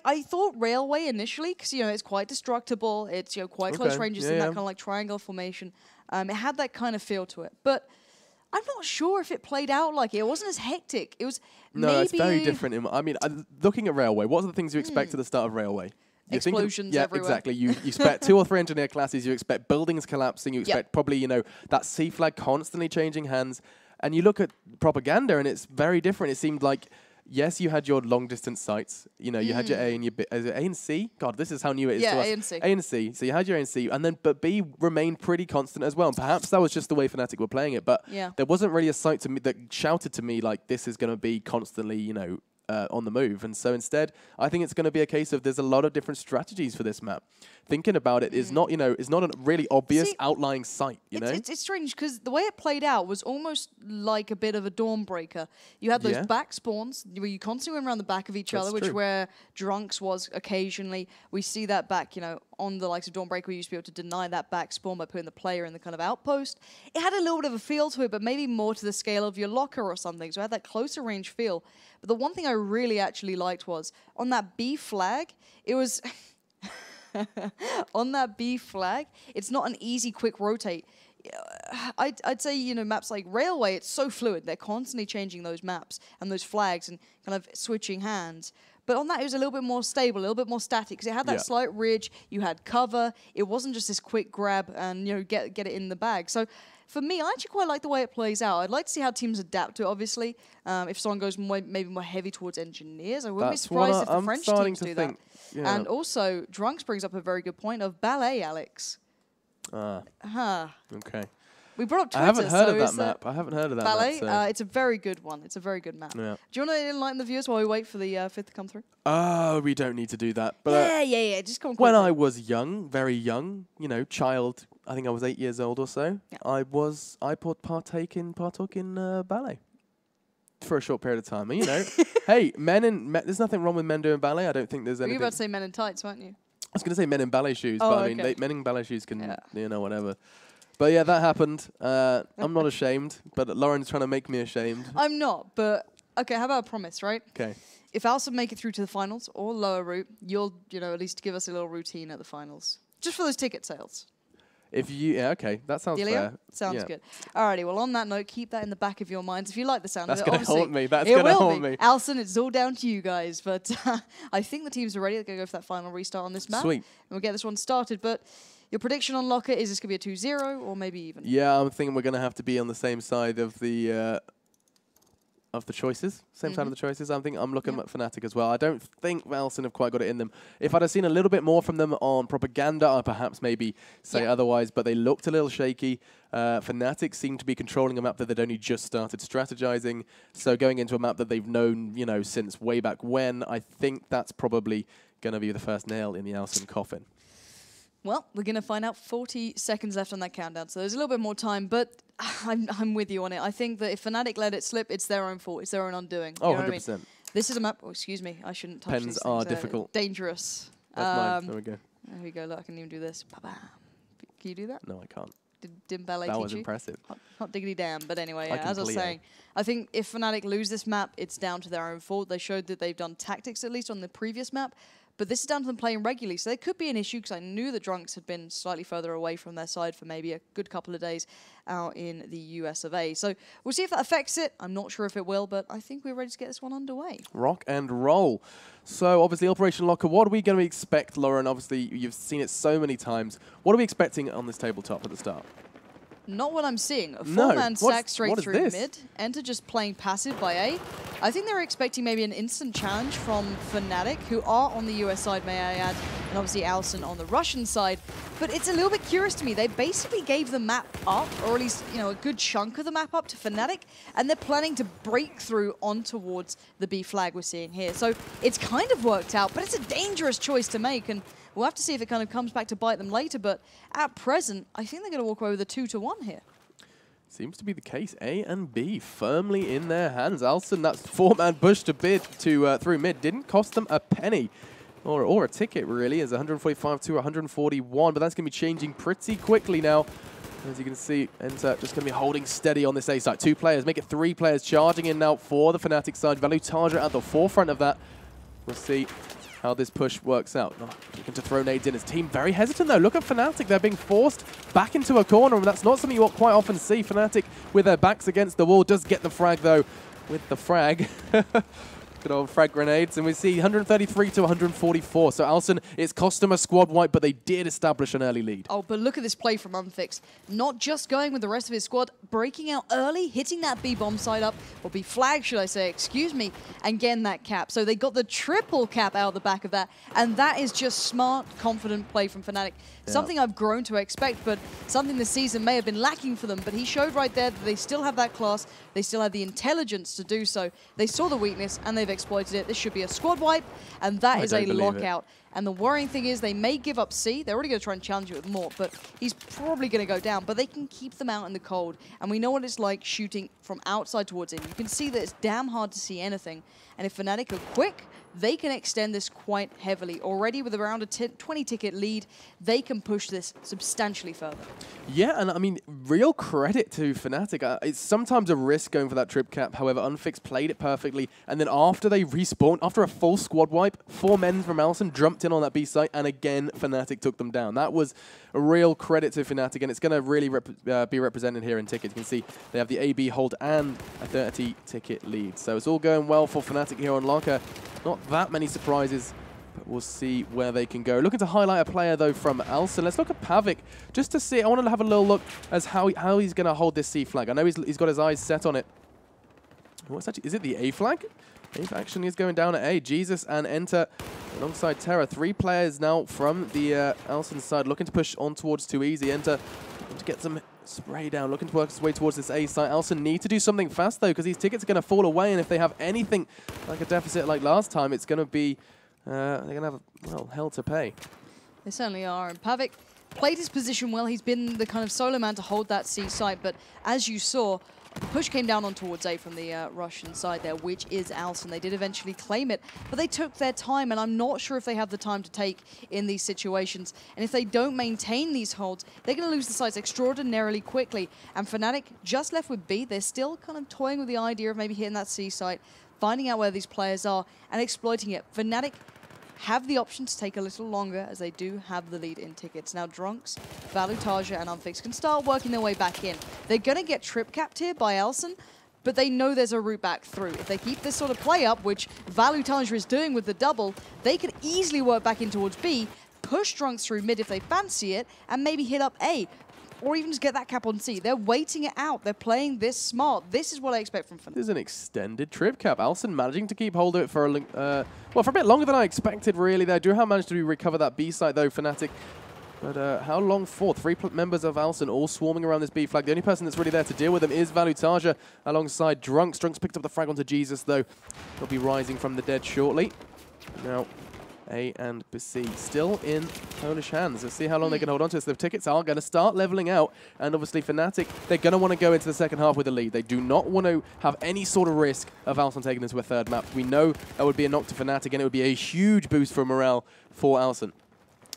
I thought Railway initially, because, you know, it's quite destructible. It's, you know, quite close ranges in that kind of like triangle formation. It had that kind of feel to it. But I'm not sure if it played out like it. It wasn't as hectic. It was maybe... it's very different. I mean, looking at Railway, what are the things you expect at the start of Railway? Explosions everywhere. Exactly. You expect 2 or 3 engineer classes. You expect buildings collapsing. You expect probably, you know, that C flag constantly changing hands. And you look at propaganda, and it's very different. It seemed like... Yes, you had your long-distance sites. You know, you had your A and your B. Is it A and C? God, this is how new it is to us. A and C. A and C. So you had your A and C, and then but B remained pretty constant as well. And perhaps that was just the way Fnatic were playing it. But there wasn't really a site to me that shouted to me like this is going to be constantly, you know, on the move. And so instead, I think it's going to be a case of there's a lot of different strategies for this map. Thinking about it is not, you know, it's not a really obvious outlying site, you know? It's strange, because the way it played out was almost like a bit of a Dawnbreaker. You had those back spawns where you constantly went around the back of each other, which where Drunks was occasionally. We see that back, you know, on the likes of Dawnbreaker, we used to be able to deny that back spawn by putting the player in the kind of outpost. It had a little bit of a feel to it, but maybe more to the scale of your Locker or something, so it had that closer range feel. But the one thing I really actually liked was, on that B flag, it was... on that B flag, it's not an easy, quick rotate. I'd say, you know, maps like Railway, it's so fluid. They're constantly changing those maps and those flags and kind of switching hands. But on that, it was a little bit more stable, a little bit more static, because it had that slight ridge, you had cover. It wasn't just this quick grab and, you know, get it in the bag. So for me, I actually quite like the way it plays out. I'd like to see how teams adapt to it, obviously. If someone goes maybe more heavy towards engineers, I wouldn't be surprised if the French teams do that. Yeah. And also, Drunks brings up a very good point of ballet, Alex. Okay. We brought up Twitter. I haven't heard of that map. I haven't heard of that ballet, map. So. It's a very good one. It's a very good map. Yeah. Do you want to enlighten the viewers while we wait for the fifth to come through? We don't need to do that. But yeah. Just come on. When I was young, very young, you know, child, I think I was 8 years old or so, I partook in ballet. For a short period of time, and, you know, hey, there's nothing wrong with men doing ballet. I don't think there's anything. You were about to say men in tights, weren't you? I was going to say men in ballet shoes, but I mean, men in ballet shoes can, you know, whatever. But yeah, that happened. I'm not ashamed, but Lauren's trying to make me ashamed. I'm not, but okay. How about a promise, right? Okay. If Alsen make it through to the finals or lower route, you'll, you know, at least give us a little routine at the finals, just for those ticket sales. If you, okay, that sounds fair. Sounds good. Alrighty, well, on that note, keep that in the back of your minds. If you like the sound of it, that's going to haunt me. That's going to haunt me. Alsen, it's all down to you guys. But I think the teams are ready. They're going to go for that final restart on this map. Sweet. And we'll get this one started. But your prediction on Locker, is this going to be a 2-0 or maybe even? Yeah, I'm thinking we're going to have to be on the same side of the of the choices, same side of the choices. I think I'm looking at Fnatic as well. I don't think Alsen have quite got it in them. If I'd have seen a little bit more from them on Propaganda, I'd perhaps maybe say otherwise, but they looked a little shaky. Fnatic seemed to be controlling a map that they'd only just started strategizing. So going into a map that they've known, you know, since way back when, I think that's probably going to be the first nail in the Alsen coffin. Well, we're going to find out 40 seconds left on that countdown, so there's a little bit more time, but I'm with you on it. I think that if Fnatic let it slip, it's their own fault. It's their own undoing. Oh, you know 100%. I mean? This is a map... Oh, excuse me. I shouldn't touch these things. Pens are difficult. Dangerous. That's mine. There we go. There we go. Look, I can even do this. Can you do that? No, I can't. Didn't ballet teach you? That was impressive. Hot diggity damn. But anyway, as I was saying, I think if Fnatic lose this map, it's down to their own fault. They showed that they've done tactics, at least, on the previous map. But this is down to them playing regularly, so there could be an issue because I knew the Drunks had been slightly further away from their side for maybe a good couple of days out in the US of A. So we'll see if that affects it. I'm not sure if it will, but I think we're ready to get this one underway. Rock and roll. So obviously Operation Locker, what are we going to expect, Lauren? Obviously you've seen it so many times. What are we expecting on this tabletop at the start? Not what I'm seeing. A four-man sack straight through this? mid. Enter just playing passive by A. I think they're expecting maybe an instant challenge from Fnatic, who are on the US side, may I add, and obviously Alsen on the Russian side. But it's a little bit curious to me. They basically gave the map up, or at least, you know, a good chunk of the map up to Fnatic, and they're planning to break through on towards the B flag we're seeing here. So it's kind of worked out, but it's a dangerous choice to make, and we'll have to see if it kind of comes back to bite them later, but at present, I think they're going to walk away with a 2-1 here. Seems to be the case. A and B firmly in their hands. Alsen, that four-man push to bid to through mid didn't cost them a penny. Or a ticket, really, as 145 to 141, but that's going to be changing pretty quickly now. As you can see, Enter just going to be holding steady on this A side. 2 players, make it 3 players charging in now for the Fnatic side. Valutaja at the forefront of that. We'll see how this push works out. Oh, looking to throw nades in. His team very hesitant, though. Look at Fnatic. They're being forced back into a corner, and that's not something you quite often see. Fnatic, with their backs against the wall, does get the frag, though, with the frag. Good old frag grenades, and we see 133 to 144. So Alsen, it's cost them a squad wipe, but they did establish an early lead. Oh, but look at this play from Unfixed. Not just going with the rest of his squad, breaking out early, hitting that B bomb side up, or B flag, should I say, excuse me, and getting that cap. So they got the triple cap out of the back of that, and that is just smart, confident play from Fnatic. Yeah. Something I've grown to expect, but something this season may have been lacking for them, but he showed right there that they still have that class, they still have the intelligence to do so. They saw the weakness, and they've exploited it. This should be a squad wipe, and that is a lockout. And the worrying thing is they may give up C. They're already going to try and challenge it with Mort, but he's probably going to go down. But they can keep them out in the cold. And we know what it's like shooting from outside towards in. You can see that it's damn hard to see anything. And if Fnatic are quick, they can extend this quite heavily. Already with around a 20-ticket lead, they can push this substantially further. Yeah, and I mean, real credit to Fnatic. It's sometimes a risk going for that trip cap. However, Unfixed played it perfectly. And then after they respawned, after a full squad wipe, 4 men from Alsen jumped in on that B site, and again, Fnatic took them down. That was a real credit to Fnatic, and it's going to really be represented here in tickets. You can see they have the AB hold and a 30-ticket lead. So it's all going well for Fnatic here on Locker. Not that many surprises, but we'll see where they can go. Looking to highlight a player, though, from Alsen. Let's look at Pavik, just to see. I want to have a little look as how he's going to hold this C flag. I know he's got his eyes set on it. What's that? Is it the A flag? A action is going down at A. Jesus and Enter alongside Terra. 3 players now from the Alsen side, looking to push on towards Too Easy. Enter to get some spray down, looking to work his way towards this A site. Alsen need to do something fast, though, because these tickets are going to fall away, and if they have anything like a deficit like last time, it's going to be, they're going to have, well, hell to pay. They certainly are, and Pavik played his position well. He's been the kind of solo man to hold that C site, but as you saw, the push came down on towards A from the Russian side there, which is Alsen. They did eventually claim it, but they took their time, and I'm not sure if they have the time to take in these situations. And if they don't maintain these holds, they're going to lose the sites extraordinarily quickly. And Fnatic just left with B. They're still kind of toying with the idea of maybe hitting that C site, finding out where these players are, and exploiting it. Fnatic have the option to take a little longer, as they do have the lead in tickets. Now Drunks, Valutaja, and Unfixed can start working their way back in. They're going to get trip capped here by Alsen, but they know there's a route back through. If they keep this sort of play up, which Valutaja is doing with the double, they could easily work back in towards B, push Drunks through mid if they fancy it, and maybe hit up A. or even just get that cap on C. They're waiting it out. They're playing this smart. This is what I expect from Fnatic. There's an extended trip cap. Alsen managing to keep hold of it for well, for a bit longer than I expected, really. There. Duhan managed to recover that B site, though, Fnatic. But how long for? Three members of Alsen all swarming around this B flag. The only person that's really there to deal with them is Valutaja alongside Drunks. Drunks picked up the frag onto Jesus, though. He'll be rising from the dead shortly. Now, A and C still in Polish hands. Let's see how long they can hold on to this. The tickets are going to start leveling out. And obviously, Fnatic, they're going to want to go into the second half with a lead. They do not want to have any sort of risk of Alsen taking this to a third map. We know that would be a knock to Fnatic, and it would be a huge boost for morale for Alsen.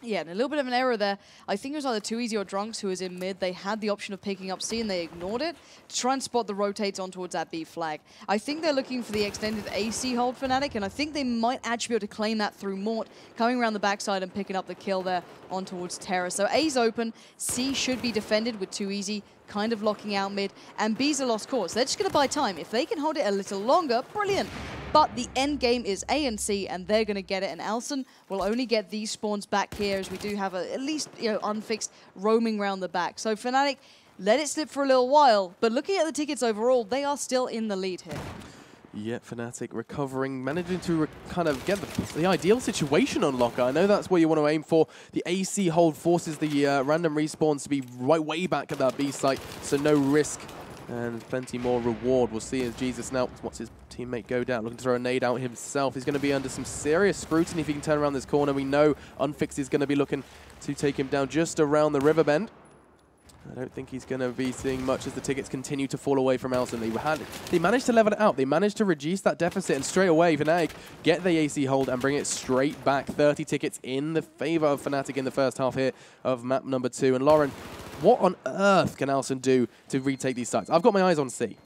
Yeah, and a little bit of an error there. I think it was either Too Easy or Drunks who was in mid. They had the option of picking up C and they ignored it to try and spot the rotates on towards that B flag. I think they're looking for the extended AC hold Fnatic, and I think they might actually be able to claim that through Mort, coming around the backside and picking up the kill there on towards Terra. So A's open, C should be defended with Too Easy, kind of locking out mid, and B's a lost cause. They're just going to buy time. If they can hold it a little longer, brilliant. But the end game is A and C, and they're going to get it. And Alsen will only get these spawns back here, as we do have at least unfixed roaming around the back. So Fnatic let it slip for a little while, but looking at the tickets overall, they are still in the lead here. Yeah, Fnatic recovering, managing to kind of get the ideal situation on Locker. I know that's what you want to aim for. The AC hold forces the random respawns to be right way back at that B site, so no risk and plenty more reward. We'll see as Jesus now watch his teammate go down, looking to throw a nade out himself. He's going to be under some serious scrutiny if he can turn around this corner. We know Unfixed is going to be looking to take him down just around the river bend. I don't think he's going to be seeing much as the tickets continue to fall away from Alsen. They managed to level it out. They managed to reduce that deficit, and straight away, Fnatic get the AC hold and bring it straight back. 30 tickets in the favor of Fnatic in the first half here of map number 2. And Lauren, what on earth can Alsen do to retake these sites? I've got my eyes on C.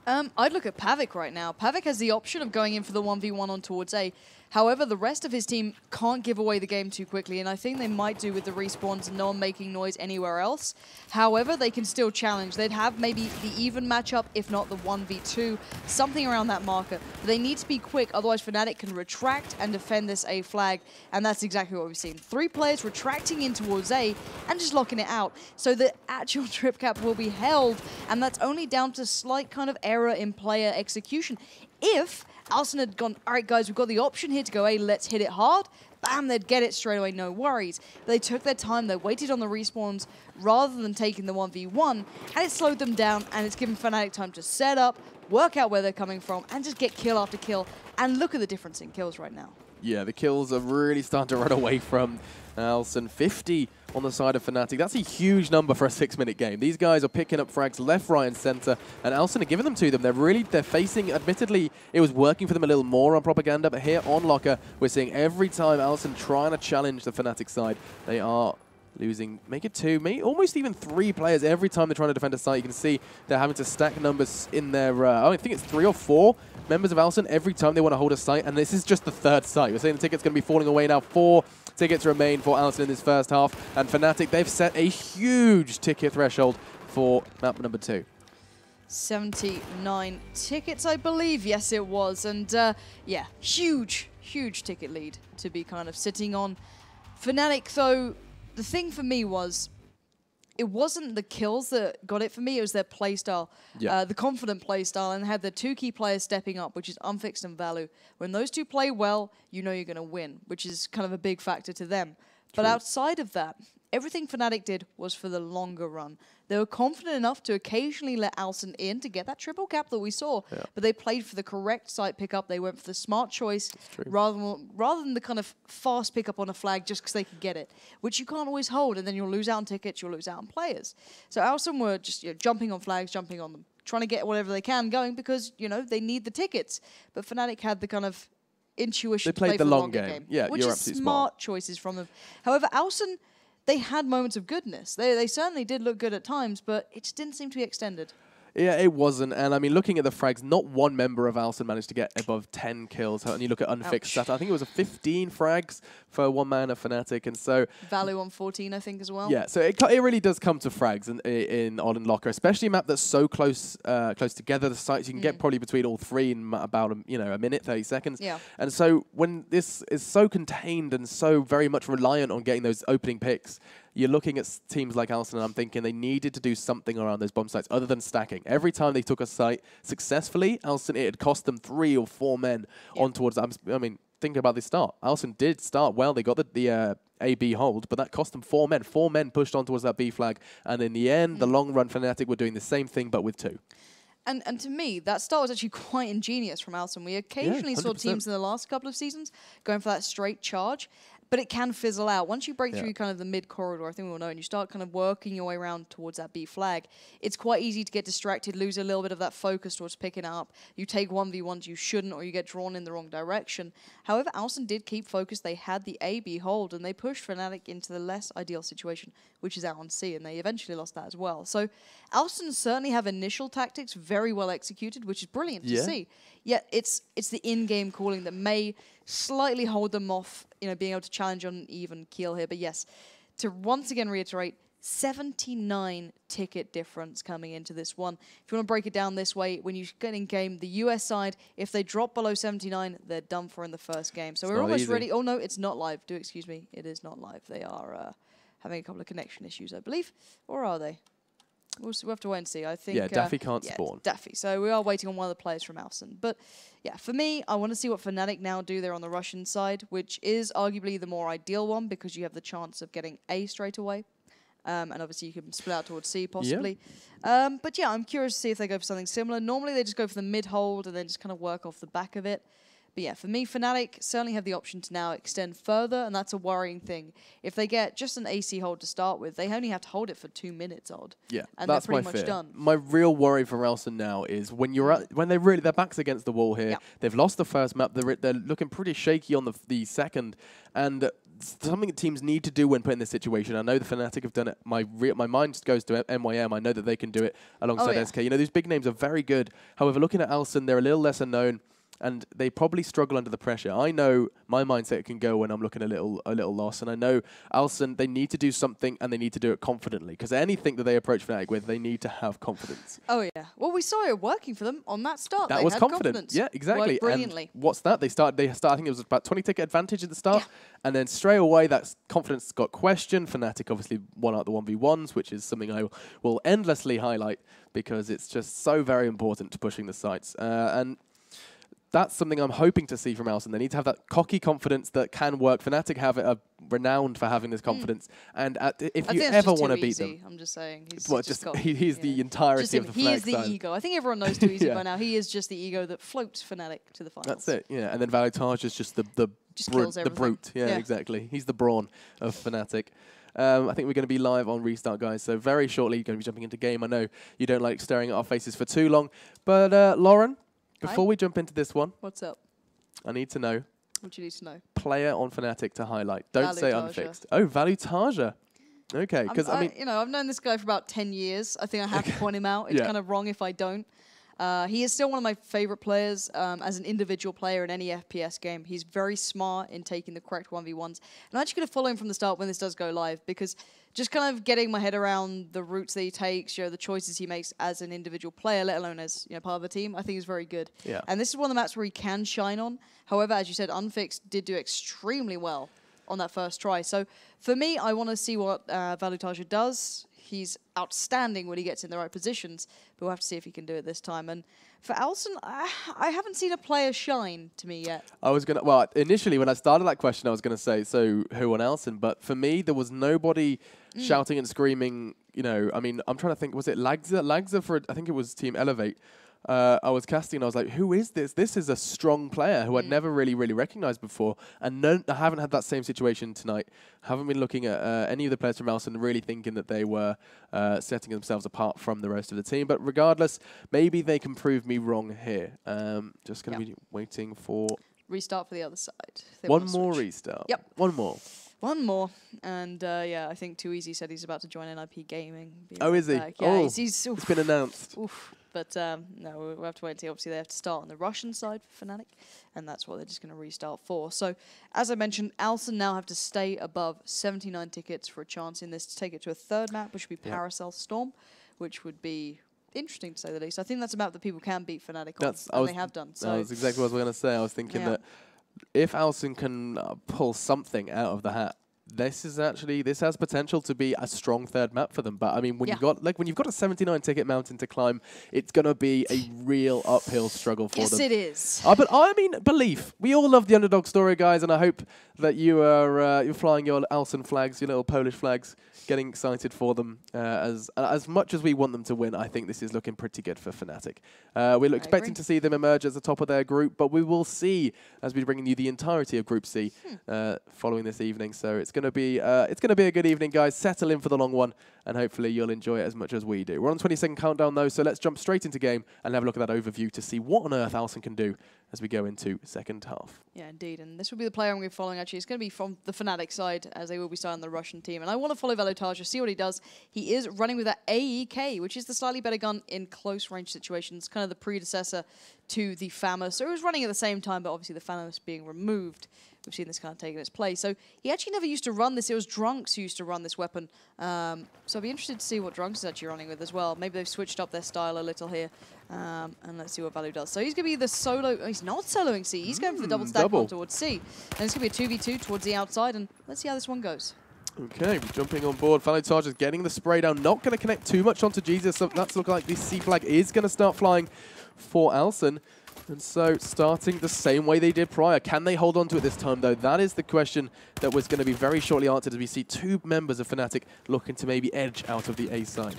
I'd look at Pavik right now. Pavik has the option of going in for the 1v1 on towards A. However, the rest of his team can't give away the game too quickly, and I think they might do with the respawns and no one making noise anywhere else. However, they can still challenge. They'd have maybe the even matchup, if not the 1v2, something around that marker. But they need to be quick, otherwise Fnatic can retract and defend this A flag, and that's exactly what we've seen. 3 players retracting in towards A and just locking it out. So the actual trip cap will be held, and that's only down to slight kind of error in player execution. If Alsen had gone, all right, guys, we've got the option here to go A, let's hit it hard, bam, they'd get it straight away, no worries. But they took their time, they waited on the respawns rather than taking the 1v1, and it slowed them down, and it's given Fnatic time to set up, work out where they're coming from, and just get kill after kill. And look at the difference in kills right now. Yeah, the kills are really starting to run away from Alsen. 50 on the side of Fnatic. That's a huge number for a 6-minute game. These guys are picking up frags left, right, and center, and Alsen are giving them to them. They're facing, admittedly, it was working for them a little more on Propaganda, but here on Locker, we're seeing every time Alsen trying to challenge the Fnatic side, they are losing, make it 2, almost even 3 players every time they're trying to defend a site. You can see they're having to stack numbers in their, I think it's 3 or 4 members of Alsen every time they want to hold a site, and this is just the 3rd site. We're saying the ticket's going to be falling away now. 4 tickets remain for Alsen in this first half, and Fnatic, they've set a huge ticket threshold for map number 2. 79 tickets, I believe. Yes, it was. And yeah, huge ticket lead to be kind of sitting on. Fnatic, though, the thing for me was, it wasn't the kills that got it for me, it was their playstyle. Yeah. The confident playstyle, and had the 2 key players stepping up, which is Unfixed and Value. When those 2 play well, you know you're going to win, which is kind of a big factor to them. True. But outside of that, everything Fnatic did was for the longer run. They were confident enough to occasionally let Alsen in to get that triple cap that we saw, but they played for the correct site pickup. They went for the smart choice rather than the kind of fast pickup on a flag just because they could get it, which you can't always hold, and then you'll lose out on tickets, you'll lose out on players. So Alsen were just jumping on flags, jumping on them, trying to get whatever they can going because, they need the tickets. But Fnatic had the kind of intuition to play the long game. Yeah, which is smart choices from them. However, Alsen, they had moments of goodness. They certainly did look good at times, but it just didn't seem to be extended. Yeah, it wasn't. And I mean, looking at the frags, not one member of Alsen managed to get above 10 kills. And you look at Unfixed stats, I think it was a 15 frags for one man of Fnatic. And so Value on 14, I think, as well. Yeah, so it really does come to frags on Locker, especially a map that's so close together. The sites you can get probably between all 3 in about a minute, 30 seconds. Yeah. And so when this is so contained and so very much reliant on getting those opening picks, you're looking at teams like Alsen, and I'm thinking they needed to do something around those bomb sites other than stacking. Every time they took a site successfully, Alsen, it had cost them 3 or 4 men on towards. I mean, think about the start. Alsen did start well. They got the A-B hold, but that cost them 4 men. 4 men pushed on towards that B flag, and in the end, the long run Fnatic were doing the same thing, but with 2. And to me, that start was actually quite ingenious from Alsen. We occasionally saw teams in the last couple of seasons going for that straight charge, but it can fizzle out. Once you break through kind of the mid-corridor, I think we all know, and you start kind of working your way around towards that B flag, it's quite easy to get distracted, lose a little bit of that focus towards picking it up. You take 1v1s you shouldn't, or you get drawn in the wrong direction. However, Alsen did keep focus. They had the A-B hold, and they pushed Fnatic into the less ideal situation, which is out on C, and they eventually lost that as well. So Alsen certainly have initial tactics very well executed, which is brilliant to see. Yet it's the in-game calling that may slightly hold them off, being able to challenge on an even keel here. But yes, to once again reiterate, 79 ticket difference coming into this one. If you want to break it down this way, when you get in game, the US side, if they drop below 79, they're done for in the first game. So we're almost ready. Oh no, it's not live. Do excuse me, it is not live. They are having a couple of connection issues, I believe. Or are they? We'll have to wait and see. I think. Yeah, Daffy can't spawn. Daffy. So we are waiting on one of the players from Alsen. But yeah, for me, I want to see what Fnatic now do there on the Russian side, which is arguably the more ideal one because you have the chance of getting A straight away. And obviously you can split out towards C possibly. But yeah, I'm curious to see if they go for something similar. Normally they just go for the mid-hold and then just kind of work off the back of it. But yeah, for me, Fnatic certainly have the option to now extend further, and that's a worrying thing. If they get just an AC hold to start with, they only have to hold it for 2 minutes odd. Yeah, and that's they're pretty my much fear. done. My real worry for Alsen now is when their backs against the wall here. They've lost the first map. They're looking pretty shaky on the second, and something that teams need to do when put in this situation. I know the Fnatic have done it. My mind just goes to MYM. I know that they can do it alongside SK. These big names are very good. However, looking at Alsen, they're a little lesser known, and they probably struggle under the pressure. I know my mindset can go when I'm looking a little lost, and I know Alsen, they need to do something, and they need to do it confidently, because anything that they approach Fnatic with, they need to have confidence. Oh yeah. Well, we saw it working for them on that start. That was confident. Yeah, exactly. Worked brilliantly. And what's that? They started. I think it was about 20 ticket advantage at the start, and then straight away that confidence got questioned. Fnatic obviously won out the 1v1s, which is something I will endlessly highlight because it's just so very important to pushing the sites. And that's something I'm hoping to see from Alsen. They need to have that cocky confidence that can work. Fnatic are renowned for having this confidence. And if you ever want to beat them... I'm just saying. He's the entirety of the Fnatic side. He is the ego. I think everyone knows too easy by now. He is just the ego that floats Fnatic to the finals. That's it, yeah. And then Valutage is just the brute. Yeah, exactly. He's the brawn of Fnatic. I think we're going to be live on Restart, guys. So very shortly, you're going to be jumping into game. I know you don't like staring at our faces for too long. But Lauren... Before we jump into this one, what's up? I need to know. What do you need to know? Player on Fnatic to highlight. Don't say unfixed. Oh, Valutage. Okay, because I mean, I've known this guy for about 10 years. I think I have to point him out. It's kind of wrong if I don't. He is still one of my favorite players as an individual player in any FPS game. He's very smart in taking the correct 1v1s. And I'm actually going to follow him from the start when this does go live, because just kind of getting my head around the routes that he takes, the choices he makes as an individual player, let alone as part of a team, I think is very good. Yeah. And this is one of the maps where he can shine on. However, as you said, Unfixed did do extremely well on that first try. So for me, I want to see what Valutage does. He's outstanding when he gets in the right positions, but we'll have to see if he can do it this time. And for Alsen, I haven't seen a player shine to me yet. Initially when I started that question, I was going to say, so who on Alsen? But for me, there was nobody shouting and screaming, I mean, I'm trying to think, was it Lagza for, I think it was Team Elevate. I was casting and I was like, who is this? This is a strong player who I'd never really recognized before. And I haven't had that same situation tonight. Haven't been looking at any of the players from Alsen really thinking that they were setting themselves apart from the rest of the team. But regardless, maybe they can prove me wrong here. Just going to be waiting for... Restart for the other side. One more restart. Yep. One more. One more. And yeah, I think Too Easy said he's about to join NIP Gaming. Oh, is he? Back. Yeah, he's it's been announced. Oof. But no, we'll have to wait and see. Obviously, they have to start on the Russian side for Fnatic, and that's what they're just going to restart for. So, as I mentioned, Alsen now have to stay above 79 tickets for a chance in this to take it to a third map, which would be Paracel Storm, which would be interesting to say the least. I think that's a map that people can beat Fnatic on, and they have done. So that's exactly what I was going to say. I was thinking that if Alsen can pull something out of the hat, this has potential to be a strong third map for them. But I mean, when you've got a 79 ticket mountain to climb, it's gonna be a real uphill struggle for them. Yes, it is. But I mean, belief. We all love the underdog story, guys, and I hope that you are you're flying your Alsen flags, your little Polish flags, getting excited for them. As much as we want them to win, I think this is looking pretty good for Fnatic. We're expecting to see them emerge as the top of their group, but we will see as we're bringing you the entirety of Group C following this evening. So it's going to be a good evening, guys. Settle in for the long one, and hopefully you'll enjoy it as much as we do. We're on 20-second countdown though, so let's jump straight into game and have a look at that overview to see what on earth Alsen can do as we go into second half. Yeah, indeed. And this will be the player I'm going to be following, actually. It's going to be from the Fnatic side, as they will be starting the Russian team. And I want to follow Velotaja, see what he does. He is running with that AEK, which is the slightly better gun in close range situations, kind of the predecessor to the FAMAS. So it was running at the same time, but obviously the FAMAS being removed. We've seen this kind of taking its place. So he actually never used to run this. It was Drunks who used to run this weapon. So I'll be interested to see what Drunks is actually running with as well. Maybe they've switched up their style a little here. And let's see what Value does. So he's going to be the solo. Oh, he's not soloing C. He's going for the double stack bomb towards C. And it's going to be a 2v2 towards the outside. And let's see how this one goes. Okay, jumping on board. Velotaja is getting the spray down. Not going to connect too much onto Jesus. So that's looking like this C flag is going to start flying for Alsen. And so, starting the same way they did prior. Can they hold on to it this time, though? That is the question that was going to be very shortly answered as we see two members of Fnatic looking to maybe edge out of the A side.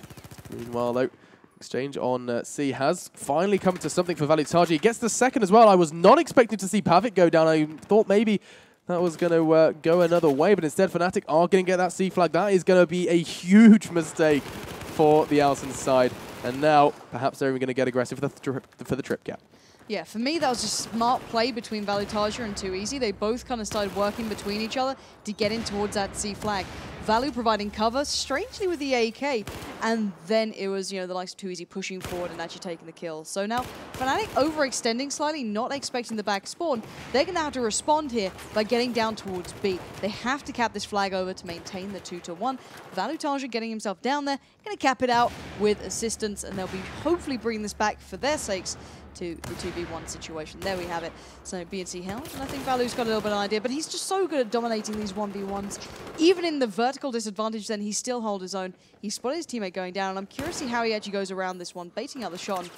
Meanwhile, though, exchange on C has finally come to something for Velotaja. He gets the second as well. I was not expecting to see Pavik go down. I thought maybe that was going to go another way, but instead Fnatic are going to get that C flag. That is going to be a huge mistake for the Alsen side. And now, perhaps they're even going to get aggressive for the trip gap. Yeah, for me, that was a smart play between Velotaja and 2Easy. They both kind of started working between each other to get in towards that C flag. Value providing cover, strangely with the AEK, and then it was, you know, the likes of 2Easy pushing forward and actually taking the kill. So now, Fnatic overextending slightly, not expecting the back spawn. They're going to have to respond here by getting down towards B. They have to cap this flag over to maintain the 2-1. Velotaja getting himself down there, going to cap it out with assistance, and they'll be hopefully bringing this back for their sakes to the 2v1 situation. There we have it. So BNC held, and I think Value's got a little bit of an idea, but he's just so good at dominating these 1v1s. Even in the vertical disadvantage, then he still holds his own. He spotted his teammate going down, and I'm curious to see how he actually goes around this one, baiting out the shot.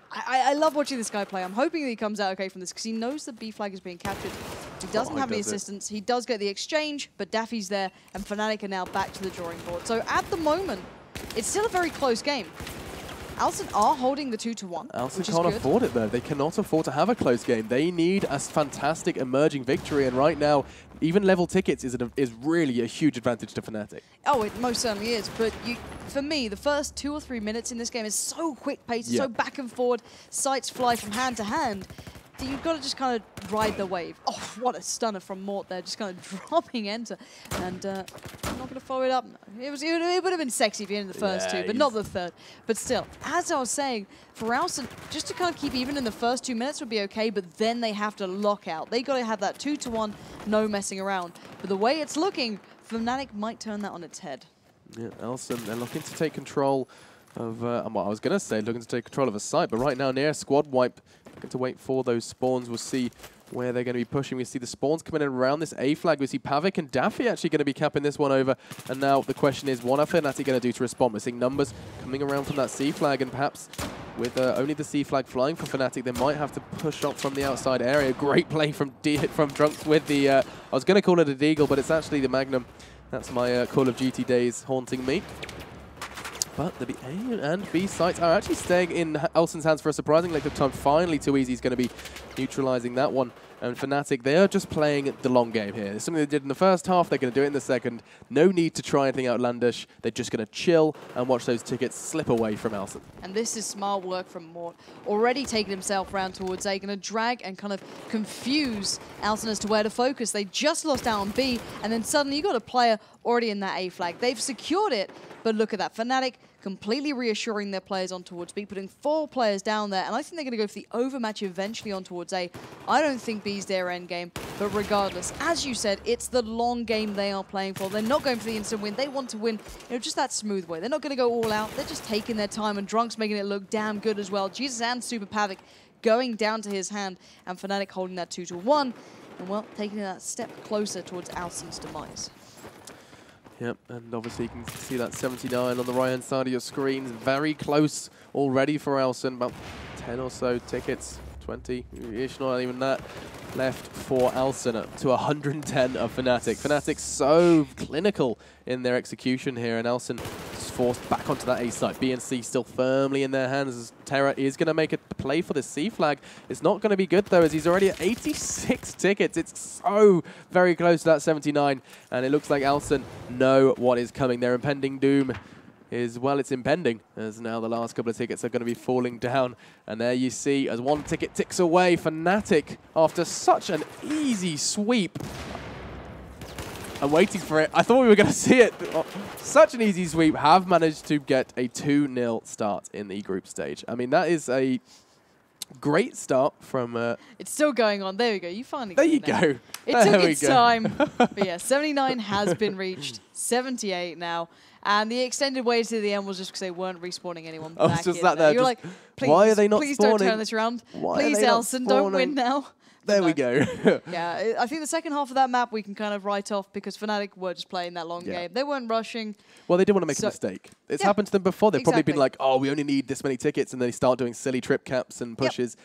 I love watching this guy play. I'm hoping that he comes out okay from this, because he knows the B flag is being captured. He doesn't have any assistance. He does get the exchange, but Daffy's there, and Fnatic are now back to the drawing board. So at the moment, it's still a very close game. Alsen are holding the 2-1. Alsen can't afford it, though. They cannot afford to have a close game. They need a fantastic emerging victory, and right now, even level tickets is really a huge advantage to Fnatic. Oh, it most certainly is. But for me, the first 2 or 3 minutes in this game is so quick-paced, so back and forward, sights fly from hand to hand. You've got to just kind of ride the wave. Oh, what a stunner from Mort there, just kind of dropping enter. And I'm not going to follow it up. It would have been sexy if you ended the first two, but not the third. But still, as I was saying, for Alsen, just to kind of keep even in the first 2 minutes would be okay, but then they have to lock out. They got to have that 2-1, no messing around. But the way it's looking, Fnatic might turn that on its head. Yeah, Alsen, they're looking to take control of, well, I was going to say looking to take control of a site, but right now near squad wipe, looking to wait for those spawns. We'll see where they're going to be pushing. We see the spawns coming in around this A flag. We see Pavik and Daffy actually going to be capping this one over. And now the question is, what are Fnatic going to do to respond? We're seeing numbers coming around from that C flag, and perhaps with only the C flag flying for Fnatic, they might have to push up from the outside area. Great play from Drunks with the, I was going to call it a Deagle, but it's actually the Magnum. That's my Call of Duty days haunting me. But the A and B sites are actually staying in Alsen's hands for a surprising length of time. Finally, 2Easy is going to be neutralizing that one. And Fnatic, they are just playing the long game here. It's something they did in the first half. They're going to do it in the second. No need to try anything outlandish. They're just going to chill and watch those tickets slip away from Alsen. And this is smart work from Mort. Already taking himself round towards A, going to drag and kind of confuse Alsen as to where to focus. They just lost out on B, and then suddenly you got a player already in that A flag. They've secured it, but look at that. Fnatic completely reassuring their players on towards B, putting 4 players down there, and I think they're going to go for the overmatch eventually on towards A. I don't think B's their end game, but regardless, as you said, it's the long game they are playing for. They're not going for the instant win. They want to win, you know, just that smooth way. They're not going to go all out. They're just taking their time, and Drunks making it look damn good as well. Jesus and Super Pavik going down to his hand, and Fnatic holding that 2-1, and well, taking that step closer towards Alsen's demise. Yep, and obviously you can see that 79 on the right-hand side of your screen. Very close already for Alsen, about 10 or so tickets, 20-ish, not even that, left for Alsen to 110 of Fnatic. Fnatic so clinical in their execution here, and Alsen is forced back onto that A site. B and C still firmly in their hands as Terra is going to make a play for the C flag. It's not going to be good though, as he's already at 86 tickets. It's so very close to that 79, and it looks like Alsen know what is coming. Their impending doom is, well, it's impending, as now the last couple of tickets are going to be falling down. And there you see, as one ticket ticks away, Fnatic, after such an easy sweep. I'm waiting for it. I thought we were going to see it. Such an easy sweep, have managed to get a 2-0 start in the group stage. I mean, that is a great start from... it's still going on. There we go. You finally There you go. It took its time. But yeah, 79 has been reached. 78 now. And the extended way to the end was just because they weren't respawning anyone back in there. You're like, please, why are they not please spawning? Don't turn this around. Why please, Alsen, don't win now. There we go. Yeah, I think the second half of that map we can kind of write off because Fnatic were just playing that long game. They weren't rushing. Well, they didn't want to make a mistake. It's happened to them before. They've probably been like, oh, we only need this many tickets, and they start doing silly trip caps and pushes.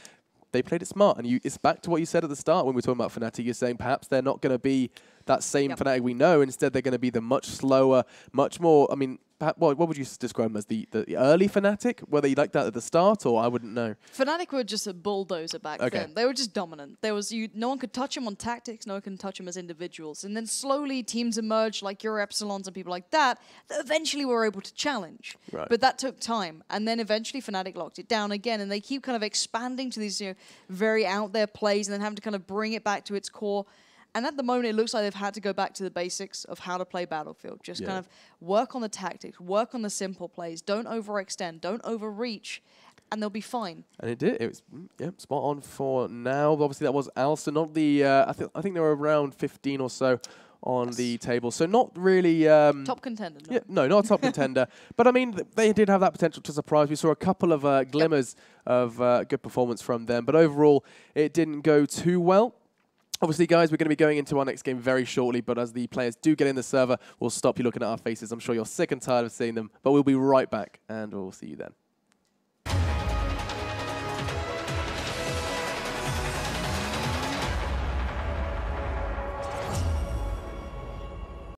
They played it smart, and it's back to what you said at the start when we were talking about Fnatic. You're saying perhaps they're not going to be that same Fnatic we know. Instead, they're going to be the much slower, much more, I mean, what would you describe them as? The early Fnatic? Were they like that at the start, or I wouldn't know? Fnatic were just a bulldozer back then. They were just dominant. There was no one could touch them on tactics, no one could touch them as individuals. And then slowly teams emerged, like your Epsilons and people like that eventually were able to challenge. Right. But that took time. And then eventually Fnatic locked it down again, and they keep kind of expanding to these very out there plays and then having to kind of bring it back to its core. And at the moment, it looks like they've had to go back to the basics of how to play Battlefield. Just kind of work on the tactics, work on the simple plays. Don't overextend, don't overreach, and they'll be fine. And it did. It was spot on for now. Obviously, that was Alsen. Not the. I think they were around 15 or so on the table. So not really... top contender. No. Yeah, no, not a top contender. But I mean, they did have that potential to surprise. We saw a couple of glimmers of good performance from them. But overall, it didn't go too well. Obviously, guys, we're going to be going into our next game very shortly, but as the players do get in the server, we'll stop you looking at our faces. I'm sure you're sick and tired of seeing them, but we'll be right back, and we'll see you then.